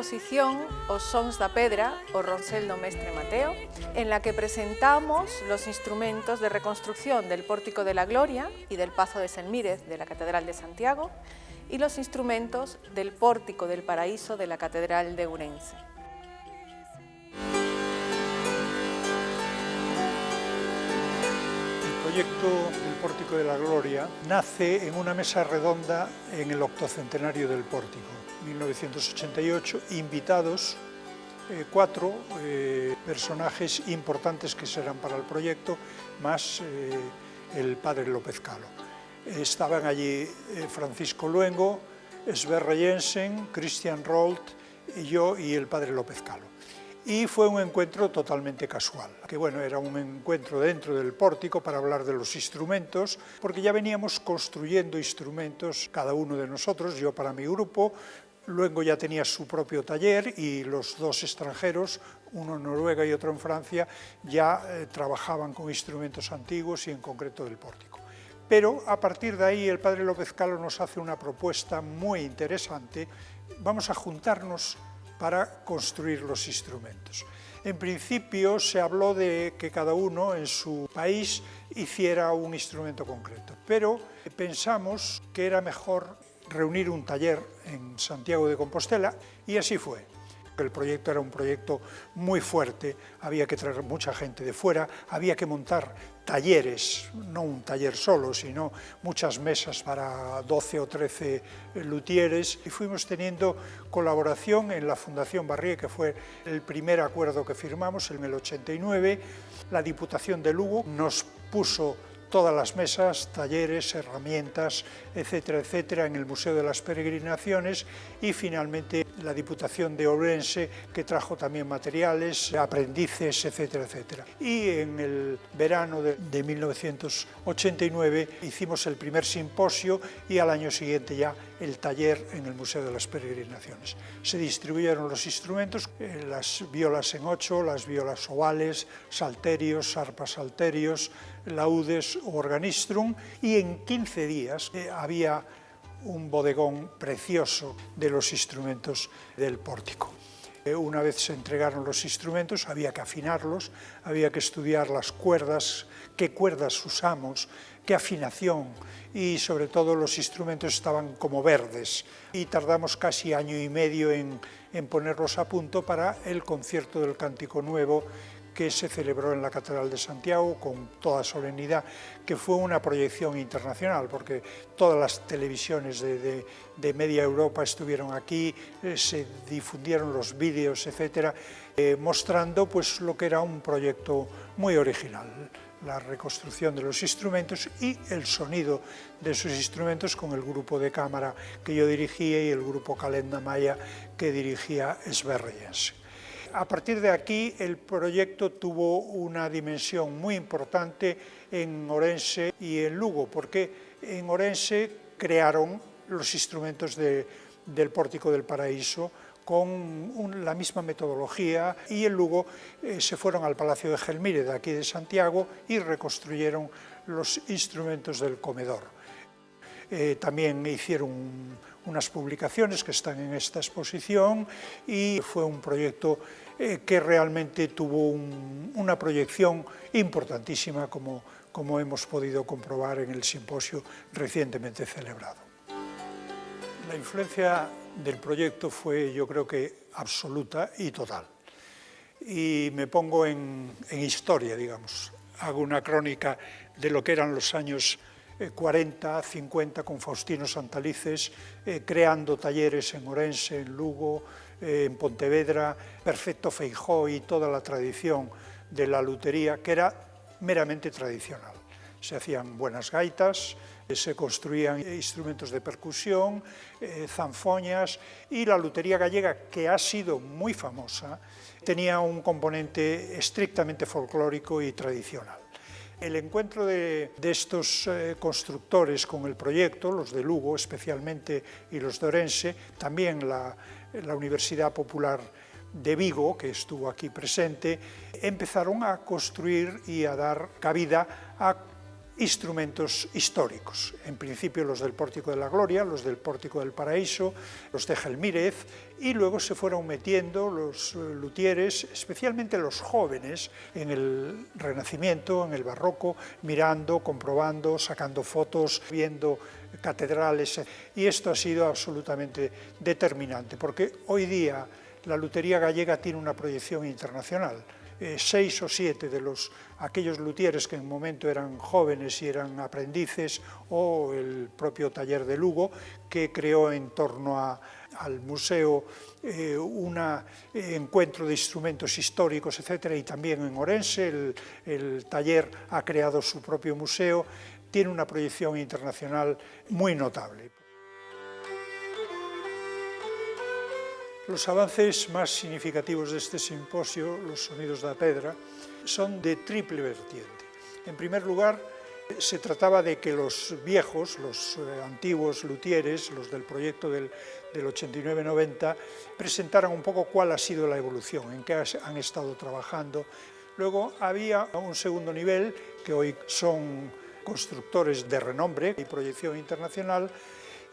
exposición Os Sons da Pedra, o Ronsel do Mestre Mateo, en la que presentamos los instrumentos de reconstrucción del Pórtico de la Gloria y del Pazo de Selmírez de la Catedral de Santiago y los instrumentos del Pórtico del Paraíso de la Catedral de Ourense. El proyecto del Pórtico de la Gloria nace en una mesa redonda en el octocentenario del Pórtico, 1988, invitados cuatro personajes importantes que serán para el proyecto, más el padre López Calo. Estaban allí Francisco Luengo, Sverre Jensen, Christian Rold y yo y el padre López Calo. Y fue un encuentro totalmente casual, que bueno, era un encuentro dentro del pórtico para hablar de los instrumentos, porque ya veníamos construyendo instrumentos cada uno de nosotros, yo para mi grupo, luego ya tenía su propio taller y los dos extranjeros, uno en Noruega y otro en Francia, ya trabajaban con instrumentos antiguos y en concreto del pórtico. Pero a partir de ahí el padre López Calo nos hace una propuesta muy interesante, vamos a juntarnos para construir los instrumentos. En principio se habló de que cada uno en su país hiciera un instrumento concreto, pero pensamos que era mejor reunir un taller en Santiago de Compostela y así fue. El proyecto era un proyecto muy fuerte, había que traer mucha gente de fuera, había que montar talleres, no un taller solo, sino muchas mesas para 12 o 13 luthieres, y fuimos teniendo colaboración en la Fundación Barrié, que fue el primer acuerdo que firmamos en el 89, la Diputación de Lugo nos puso todas las mesas, talleres, herramientas, etcétera, etcétera, en el Museo de las Peregrinaciones y finalmente la Diputación de Ourense, que trajo también materiales, aprendices, etcétera, etcétera. Y en el verano de 1989 hicimos el primer simposio y al año siguiente ya el taller en el Museo de las Peregrinaciones. Se distribuyeron los instrumentos, las violas en 8, las violas ovales, salterios, arpas salterios, laudes o organistrum, y en 15 días había un bodegón precioso de los instrumentos del pórtico. Una vez se entregaron los instrumentos, había que afinarlos, había que estudiar las cuerdas, qué cuerdas usamos, qué afinación, y sobre todo los instrumentos estaban como verdes. Y tardamos casi año y medio en ponerlos a punto para el concierto del Cántico Nuevo, que se celebró en la Catedral de Santiago con toda solemnidad, que fue una proyección internacional, porque todas las televisiones de media Europa estuvieron aquí, se difundieron los vídeos, etcétera, mostrando pues lo que era un proyecto muy original, la reconstrucción de los instrumentos y el sonido de esos instrumentos con el grupo de cámara que yo dirigía y el grupo Calenda Maya que dirigía Sverre Jensen. A partir de aquí el proyecto tuvo una dimensión muy importante en Ourense y en Lugo, porque en Ourense crearon los instrumentos del Pórtico del Paraíso con la misma metodología, y en Lugo se fueron al Palacio de Gelmírez, de aquí de Santiago, y reconstruyeron los instrumentos del comedor. También hicieron unas publicaciones que están en esta exposición y fue un proyecto que realmente tuvo una proyección importantísima, como hemos podido comprobar en el simposio recientemente celebrado. La influencia del proyecto fue, yo creo que absoluta y total. Y me pongo en historia, digamos, hago una crónica de lo que eran los años 40, 50 con Faustino Santalices, creando talleres en Ourense, en Lugo, en Pontevedra, Perfecto Feijóo y toda la tradición de la lutería, que era meramente tradicional. Se hacían buenas gaitas, se construían instrumentos de percusión, zanfoñas, y la lutería gallega, que ha sido muy famosa, tenía un componente estrictamente folclórico y tradicional. El encuentro de estos constructores con el proyecto, los de Lugo especialmente y los de Ourense, también la Universidad Popular de Vigo, que estuvo aquí presente, empezaron a construir y a dar cabida a instrumentos históricos, en principio los del Pórtico de la Gloria, los del Pórtico del Paraíso, los de Gelmírez, y luego se fueron metiendo los luthieres, especialmente los jóvenes, en el Renacimiento, en el Barroco, mirando, comprobando, sacando fotos, viendo catedrales, y esto ha sido absolutamente determinante, porque hoy día la lutería gallega tiene una proyección internacional. 6 o 7 de aquellos luthieres que en un momento eran jóvenes y eran aprendices, o el propio taller de Lugo, que creó en torno al museo un encuentro de instrumentos históricos, etc. Y también en Orense el taller ha creado su propio museo, tiene una proyección internacional muy notable. Los avances más significativos de este simposio, los sonidos da pedra, son de triple vertiente. En primer lugar, se trataba de que los viejos, los antiguos luthieres, los del proyecto del 89-90, presentaran un poco cuál ha sido la evolución, en qué han estado trabajando. Luego había un segundo nivel, que hoy son constructores de renombre y proyección internacional,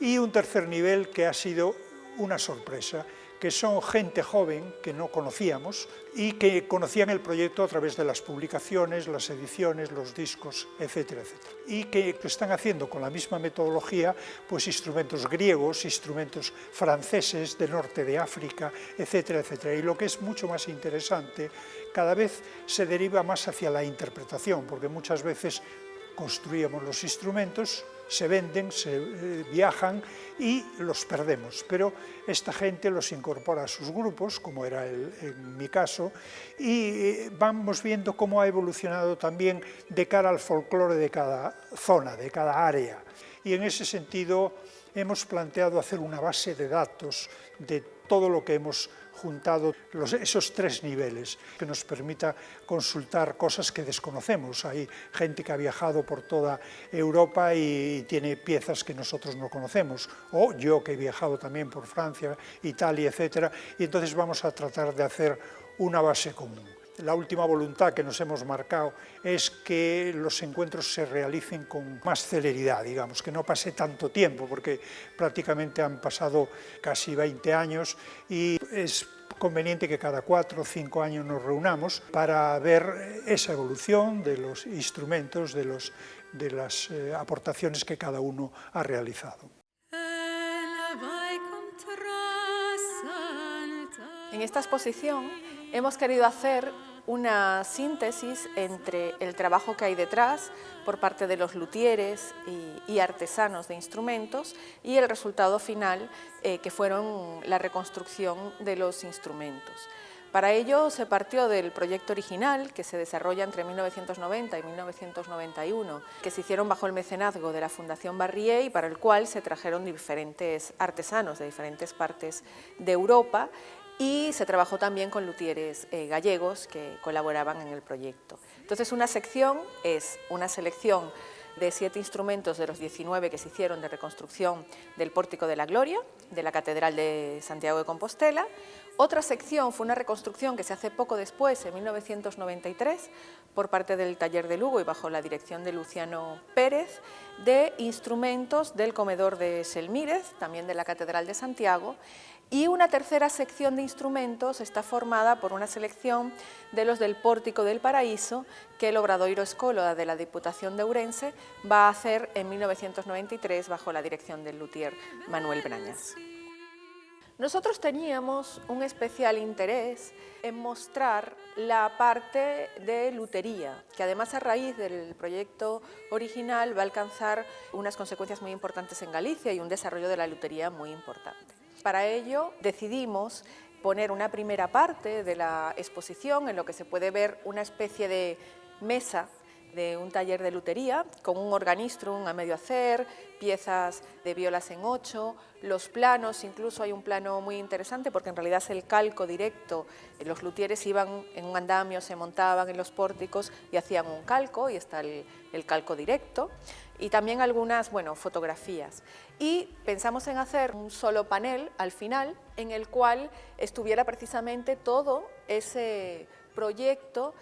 y un tercer nivel que ha sido una sorpresa, que son gente joven que no conocíamos y que conocían el proyecto a través de las publicaciones, las ediciones, los discos, etcétera, etcétera. Y que están haciendo con la misma metodología pues instrumentos griegos, instrumentos franceses del norte de África, etcétera, etcétera. Y lo que es mucho más interesante, cada vez se deriva más hacia la interpretación, porque muchas veces construíamos los instrumentos, se venden, se viajan y los perdemos, pero esta gente los incorpora a sus grupos, como era en mi caso, y vamos viendo cómo ha evolucionado también de cara al folclore de cada zona, de cada área. Y en ese sentido hemos planteado hacer una base de datos de todo lo que hemos juntado, esos 3 niveles, que nos permita consultar cosas que desconocemos. Hay gente que ha viajado por toda Europa y tiene piezas que nosotros no conocemos, o yo que he viajado también por Francia, Italia, etcétera, y entonces vamos a tratar de hacer una base común. La última voluntad que nos hemos marcado es que los encuentros se realicen con más celeridad, digamos, que no pase tanto tiempo, porque prácticamente han pasado casi 20 años y es conveniente que cada 4 o 5 años nos reunamos para ver esa evolución de los instrumentos, de las aportaciones que cada uno ha realizado. En esta exposición hemos querido hacer una síntesis entre el trabajo que hay detrás por parte de los luthieres y artesanos de instrumentos y el resultado final que fueron la reconstrucción de los instrumentos. Para ello se partió del proyecto original que se desarrolla entre 1990 y 1991, que se hicieron bajo el mecenazgo de la Fundación Barrié y para el cual se trajeron diferentes artesanos de diferentes partes de Europa, y se trabajó también con luthieres gallegos que colaboraban en el proyecto. Entonces, una sección es una selección de 7 instrumentos de los 19 que se hicieron de reconstrucción del Pórtico de la Gloria, de la Catedral de Santiago de Compostela. Otra sección fue una reconstrucción que se hace poco después, en 1993, por parte del Taller de Lugo y bajo la dirección de Luciano Pérez, de instrumentos del comedor de Selmírez, también de la Catedral de Santiago. Y una tercera sección de instrumentos está formada por una selección de los del Pórtico del Paraíso que el Obradoiro Escóloa de la Diputación de Ourense va a hacer en 1993 bajo la dirección del luthier Manuel Brañas. Nosotros teníamos un especial interés en mostrar la parte de lutería, que además a raíz del proyecto original va a alcanzar unas consecuencias muy importantes en Galicia y un desarrollo de la lutería muy importante. Para ello decidimos poner una primera parte de la exposición en lo que se puede ver una especie de mesa de un taller de lutería con un organistrum a medio hacer, piezas de violas en 8, los planos, incluso hay un plano muy interesante porque en realidad es el calco directo. Los luthieres iban en un andamio, se montaban en los pórticos y hacían un calco, y está el calco directo, y también algunas fotografías. Y pensamos en hacer un solo panel al final en el cual estuviera precisamente todo ese proyecto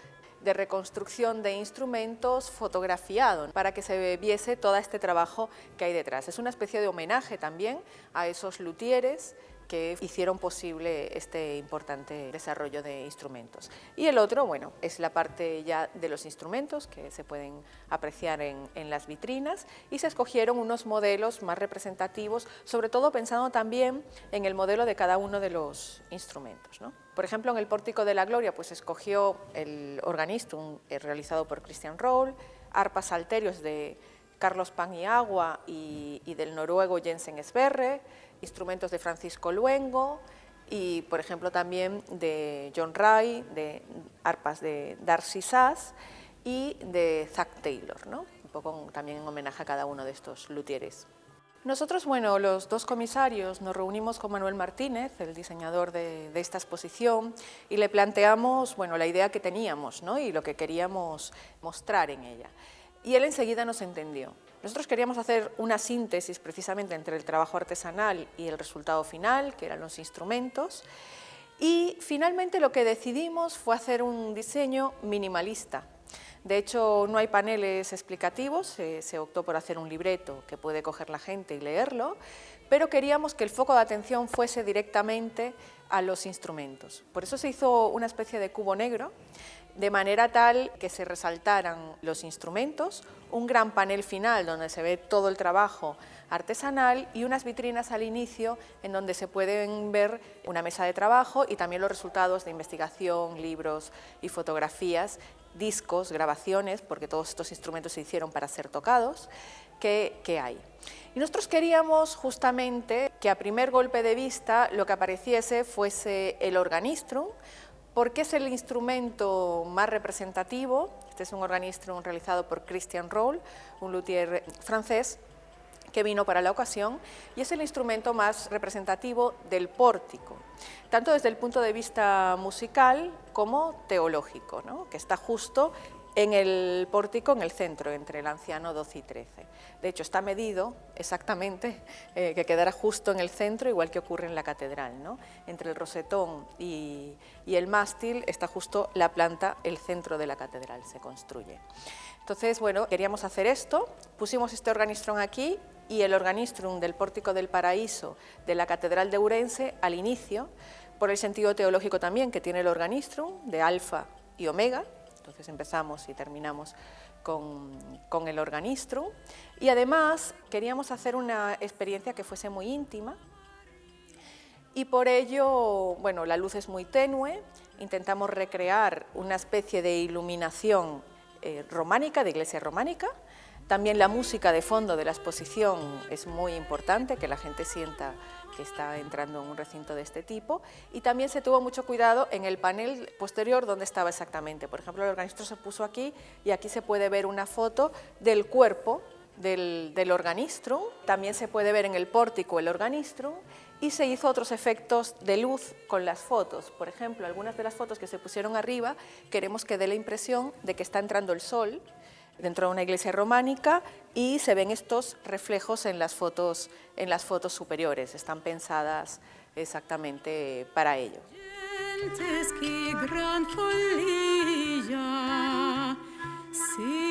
de reconstrucción de instrumentos fotografiado para que se viese todo este trabajo que hay detrás. Es una especie de homenaje también a esos luthieres que hicieron posible este importante desarrollo de instrumentos. Y el otro, bueno, es la parte ya de los instrumentos que se pueden apreciar en las vitrinas, y se escogieron unos modelos más representativos, sobre todo pensando también en el modelo de cada uno de los instrumentos, ¿no? Por ejemplo, en el Pórtico de la Gloria pues escogió el Organistrum realizado por Christian Roll, arpas salterios de Carlos Paniagua y del noruego Jensen Sverre, instrumentos de Francisco Luengo y, por ejemplo, también de John Ray, de arpas de Darcy Sass y de Zack Taylor, ¿no? Un poco también en homenaje a cada uno de estos luthieres. Nosotros, bueno, los dos comisarios nos reunimos con Manuel Martínez, el diseñador de esta exposición, y le planteamos, bueno, la idea que teníamos, ¿no? Y lo que queríamos mostrar en ella. Y él enseguida nos entendió. Nosotros queríamos hacer una síntesis precisamente entre el trabajo artesanal y el resultado final, que eran los instrumentos, y finalmente lo que decidimos fue hacer un diseño minimalista. De hecho, no hay paneles explicativos, se optó por hacer un libreto que puede coger la gente y leerlo, pero queríamos que el foco de atención fuese directamente a los instrumentos. Por eso se hizo una especie de cubo negro, de manera tal que se resaltaran los instrumentos, un gran panel final donde se ve todo el trabajo artesanal y unas vitrinas al inicio en donde se pueden ver una mesa de trabajo y también los resultados de investigación, libros y fotografías, discos, grabaciones, porque todos estos instrumentos se hicieron para ser tocados, que hay. Y nosotros queríamos justamente que a primer golpe de vista lo que apareciese fuese el Organistrum, porque es el instrumento más representativo. Este es un Organistrum realizado por Christian Roll, un luthier francés que vino para la ocasión, y es el instrumento más representativo del pórtico, tanto desde el punto de vista musical como teológico, ¿no? Que está justo en el pórtico, en el centro, entre el anciano 12 y 13. De hecho, está medido exactamente que quedará justo en el centro, igual que ocurre en la catedral, ¿no? Entre el rosetón y el mástil está justo la planta, el centro de la catedral se construye. Entonces, bueno, queríamos hacer esto, pusimos este Organistrum aquí y el Organistrum del Pórtico del Paraíso de la Catedral de Ourense al inicio, por el sentido teológico también que tiene el Organistrum de alfa y omega. Entonces empezamos y terminamos con el Organistrum, y además queríamos hacer una experiencia que fuese muy íntima, y por ello, bueno, la luz es muy tenue, intentamos recrear una especie de iluminación románica, de iglesia románica. También la música de fondo de la exposición es muy importante, que la gente sienta que está entrando en un recinto de este tipo, y también se tuvo mucho cuidado en el panel posterior donde estaba exactamente. Por ejemplo, el Organistrum se puso aquí y aquí se puede ver una foto del cuerpo del Organistrum, también se puede ver en el pórtico el Organistrum, y se hizo otros efectos de luz con las fotos. Por ejemplo, algunas de las fotos que se pusieron arriba queremos que dé la impresión de que está entrando el sol dentro de una iglesia románica, y se ven estos reflejos en las fotos superiores, están pensadas exactamente para ello. Sí.